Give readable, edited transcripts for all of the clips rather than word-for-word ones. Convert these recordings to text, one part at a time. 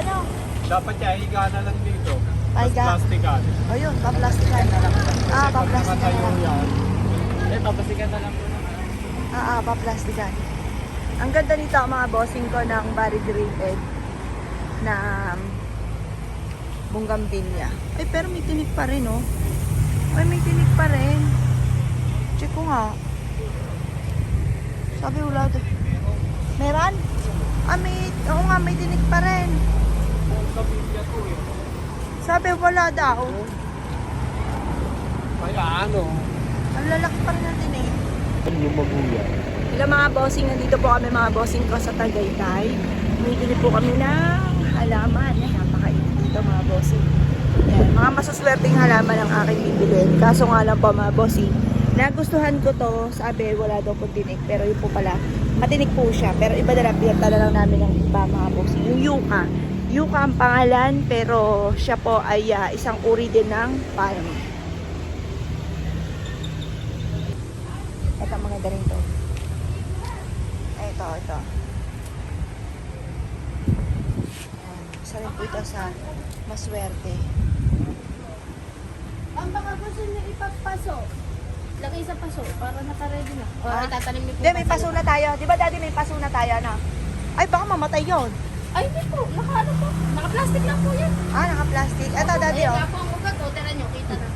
ano? Dapat siya, higa na lang dito. Pahiga. Plastikan. O yun, paplastikan. Paplastikan na lang. yan. Paplastikan na lang po naman. Paplastikan. Ang ganda nito mga bossing ko ng variegated na bougainvillea. Ay, pero may tinik pa rin, oh. Ay, may tinik pa rin. Check ko nga. Sabi wala doon. Meron? Oo nga, may tinik pa rin. Sabi wala daw. Kaya ano? Ang lalaki pa rin ng tinik. Yung maguya. Hello mga bossing, nandito po kami mga bossing ko sa Tagaytay. Bumibili po kami ng halaman. Yan, napakainit dito mga bossing. Yan, mga masuswerteng halaman ang aking bibilin. Kaso nga lang po mga bossing, nagustuhan ko to, sabi wala daw po tinik. Pero yun po pala, matinik po siya. Pero iba na lang, pinagtala lang namin ng iba mga bossing. Yung yuca. Yuca ang pangalan, pero siya po ay isang uri din ng palm. Ito, maganda rin to. Ito. Isa rin po ito sa maswerte. Ang baka gusto niyo ipagpaso. Lagay sa paso para naka-ready na. O itatanim niyo po. Hindi, may paso na tayo. Di ba daddy may paso na tayo na? Ay, baka mamatay yun. Ay, hindi po. Naka-ano po. Naka-plastic lang po yan. Naka-plastic. Ito daddy Ayun oh. nga po ang ugat. O, tira niyo. Kita na.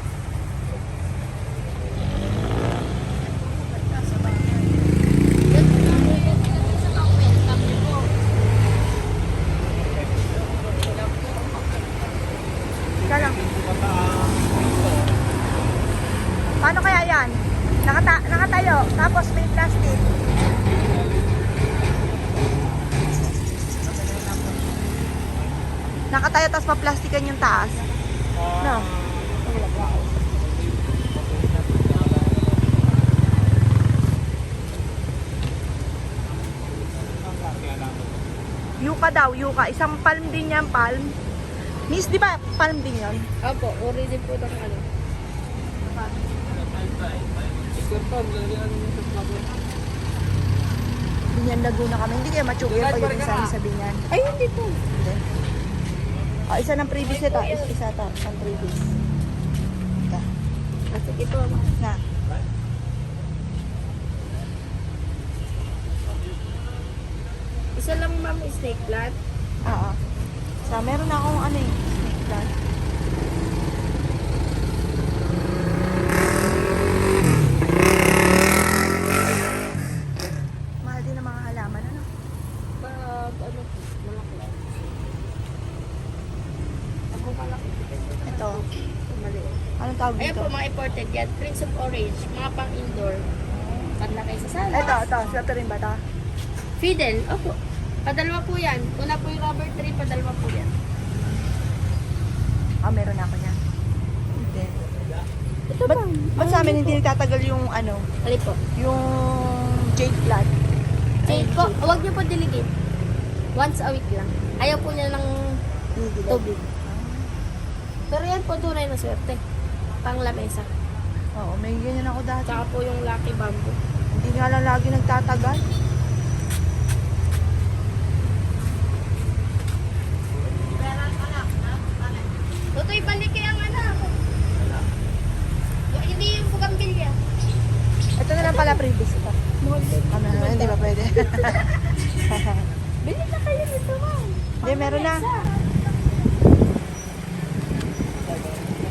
Ika lang. Paano kaya yan? Nakatayo, tapos may plastic. Nakatayo, tapos pa-plastikan yung taas. No? Yuka daw, yuka. Isang palm din yan, palm. Miss, di ba palm din yan? Opo, uri din po ng ano. Binyan Laguna kami. Hindi kaya matsugin pag yung isa sa Binyan. Ay, hindi po. Hindi. Isa ng previous ito. Isa ito. Isang previous. Ika. Sige po. Na. Isa lang ma'am, snake plant. Oo. Meron na akong ano eh. Snake plant. Mahal din ang mga halaman. Ano? Ano, malaki. Ako malaki. Ito. Maliit. Anong tawag Ayan dito? po, mga imported yan. Prince of Orange. Mga pang-indoor. Panlakay sa sala. Ito. Swerte rin ba ito? Fiddle. Opo. Padalwa po yan. Una po yung rubber tree, padalwa po yan. Meron na ako niya. Hindi. Ito Ba't sa amin hindi nagtatagal yung ano? Ali po. Yung jade plant? Jade po, huwag niyo po diligin. Once a week lang. Ayaw po niya ng tubig. Pero yan po tunay na swerte. Pang lamesa. Oo, may ganyan ako dati. Tsaka po yung lucky bamboo. Hindi nga lang lagi nagtatagal. Tutoy, balik kaya ang anak. Hindi yung bugambilya. Ito na lang pala previous ito. Hindi ba pwede? Bili na kayo nito, ma'am. Hindi, meron na.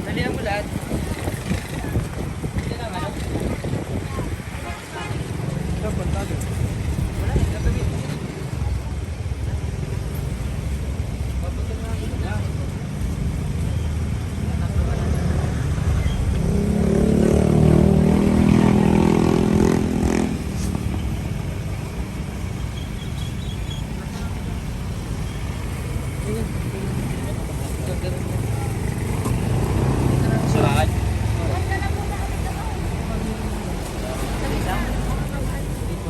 Dali na mo lahat.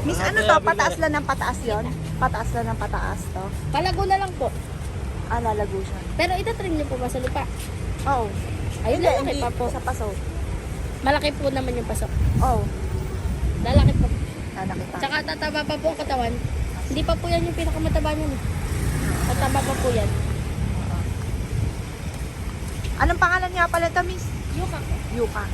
Miss, ano to? Pataas lang ng pataas yon? Pataas lang ng pataas to? Palago na lang po. Lalago siya. Pero itatrim niyo po ba sa lupa? Oo. Ayun, Hindi, lalaki hindi pa po. sa paso. Malaki po naman yung pasok. Oo. Lalaki po. Lalaki pa. Tsaka tataba pa po ang katawan. Hindi pa po yan yung pinakamataba niyan. Tataba pa po yan. Anong pangalan nga pala ito, Miss? Yuka po. Yuka.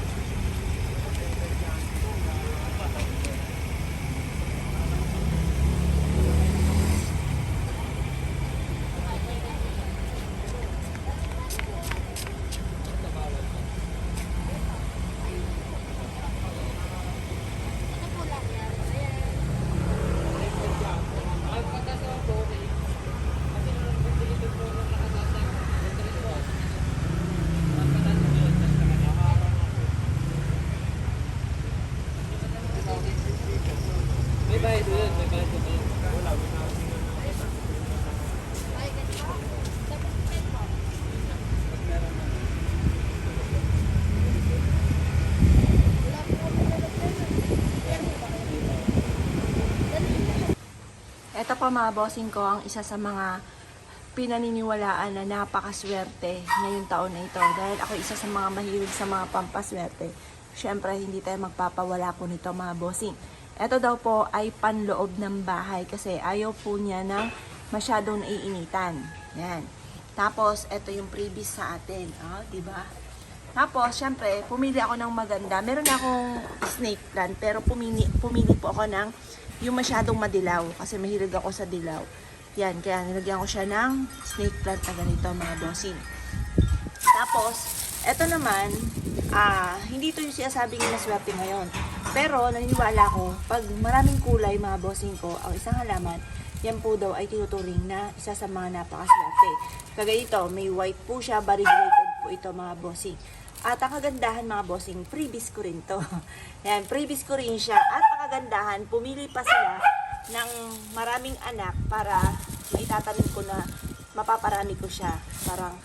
Ito po lang yan. Ayan. May bayad yun, may bayad yun. Ay, ganito. Tapos pen po. Wala po kami nalagyan. Ayan po ba kayo? Dali po. Ito pa mga bossing ko ang isa sa mga pinaniniwalaan na napakaswerte ngayong taon na ito. Dahil ako isa sa mga mahilig sa mga pampaswerte. Siyempre, hindi tayo magpapawala po nito mga bossing. Ito daw po ay panloob ng bahay kasi ayaw po niya ng masyadong naiinitan. Yan. Tapos, ito yung previous sa atin. Oh, diba? Tapos, syempre, pumili ako ng maganda. Meron akong snake plant, pero pumili po ako ng yung masyadong madilaw kasi mahilig ako sa dilaw. Yan, kaya nilagyan ko siya ng snake plant na ganito mga bossing. Tapos, eto naman, hindi ito yung sinasabing na swerte ngayon. Pero, naniniwala ko, pag maraming kulay mga bossing ko, ang isang halaman, yan po daw ay tinuturing na isa sa mga napakaswerte. Kagaya ito, may white po siya, variegated po ito mga bossing. At ang kagandahan mga bossing, freebies ko rin to. Yan, freebies ko rin siya. At ang kagandahan, pumili pa sila ng maraming anak para maitatanim ko na mapaparami ko siya. Parang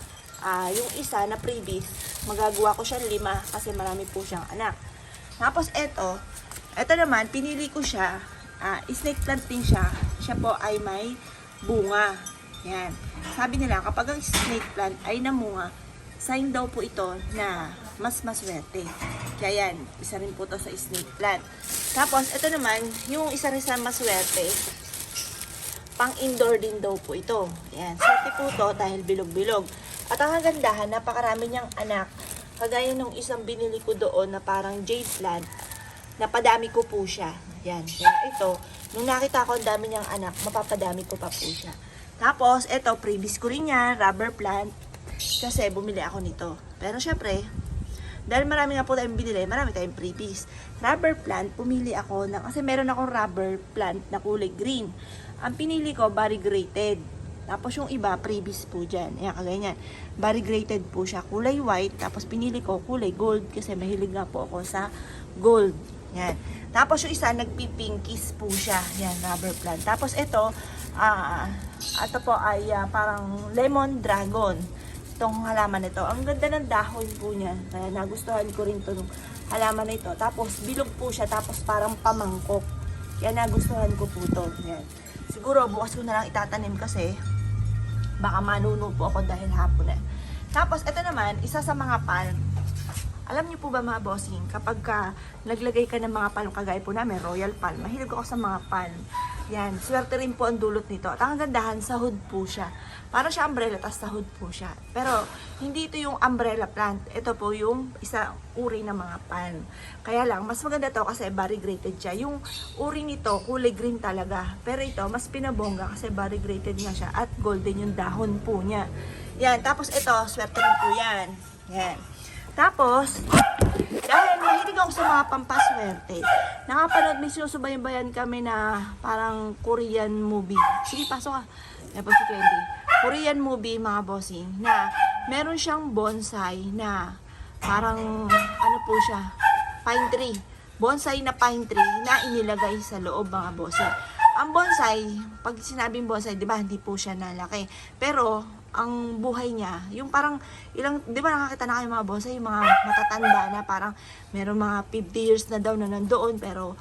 yung isa na freebies, magagawa ko siya 5 kasi marami po siyang anak. Tapos eto naman, pinili ko siya, snake plant din siya. Siya po ay may bunga. Yan. Sabi nila, kapag ang snake plant ay namunga, sign daw po ito na mas maswerte. Kaya yan, isa rin po to sa snake plant. Tapos, ito naman, yung isa rin sa maswerte, pang indoor din daw po ito. Yan, swerte po to dahil bilog-bilog. At ang kagandahan, napakarami niyang anak. Kagaya nung isang binili ko doon na parang jade plant, napadami ko po siya. Yan, kaya ito, nung nakita ko ang dami niyang anak, mapapadami ko pa po siya. Tapos, ito, previous ko rin yan, rubber plant. Kasi bumili ako nito. Pero syempre, dahil marami nga po tayong binili, marami tayong freebies. Rubber plant, pumili ako ng, kasi meron akong rubber plant na kulay green. Ang pinili ko, variegated. Tapos yung iba, freebies po dyan. Ayan, kagaya yan. Variegated po siya, kulay white. Tapos pinili ko kulay gold kasi mahilig nga po ako sa gold. Yan. Tapos yung isa, nagpipinkies po siya. Yan, rubber plant. Tapos ito po ay parang lemon dragon. Itong halaman nito. Ang ganda ng dahon po niya. Kaya nagustuhan ko rin itong halaman na ito. Tapos bilog po siya. Tapos parang pamangkok. Kaya nagustuhan ko po ito. Yan. Siguro bukas ko na lang itatanim kasi baka manuno po ako dahil hapon na. Tapos ito naman, isa sa mga palm. Alam niyo po ba mga bossing, kapag naglagay ka ng mga palm, kagaya po namin, royal palm, mahilig ako sa mga palm. Yan, swerte rin po ang dulot nito. At ang gandahan, sahod po siya. Para siya umbrella, tas sahod po siya. Pero, hindi ito yung umbrella plant. Ito po yung isa uri ng mga palm. Kaya lang, mas maganda to kasi variegated siya. Yung uri nito, kulay green talaga. Pero ito, mas pinabongga kasi variegated nga siya. At golden yung dahon po niya. Yan, tapos ito, swerte rin po yan. Yan. Tapos, dahil mahilig ako sa mga pampaswerte, nakapanood, may sinusubayan kami na parang Korean movie. Sige, pasok ka. Tapos si Candy. Korean movie, mga bossing, na meron siyang bonsai na parang, ano po siya, pine tree. Bonsai na pine tree na inilagay sa loob, mga bossing. Ang bonsai, pag sinabing bonsai, di ba, hindi po siya nalaki. Pero, ang buhay niya, yung parang ilang, di ba nakakita na kayo mga bonsai, yung mga matatanda na parang meron mga 50 years na daw na nandoon, pero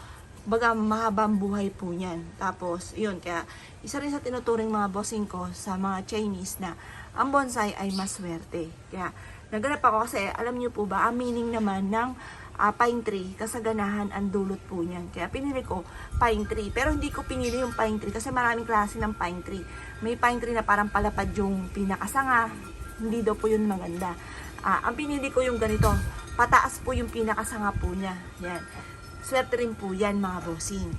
baga mahabang buhay po niyan. Tapos, yun, kaya isa rin sa tinuturing mga bossing ko sa mga Chinese na ang bonsai ay maswerte. Kaya, naganap ako kasi, alam niyo po ba, ang meaning naman ng pine tree, kasaganahan ang dulot po niyan. Kaya pinili ko pine tree. Pero hindi ko pinili yung pine tree kasi maraming klase ng pine tree. May pine tree na parang palapad yung pinakasanga. Hindi daw po yun maganda. Ang pinili ko yung ganito. Pataas po yung pinakasanga po niya. Yan. Swerte rin po yan mga bossing.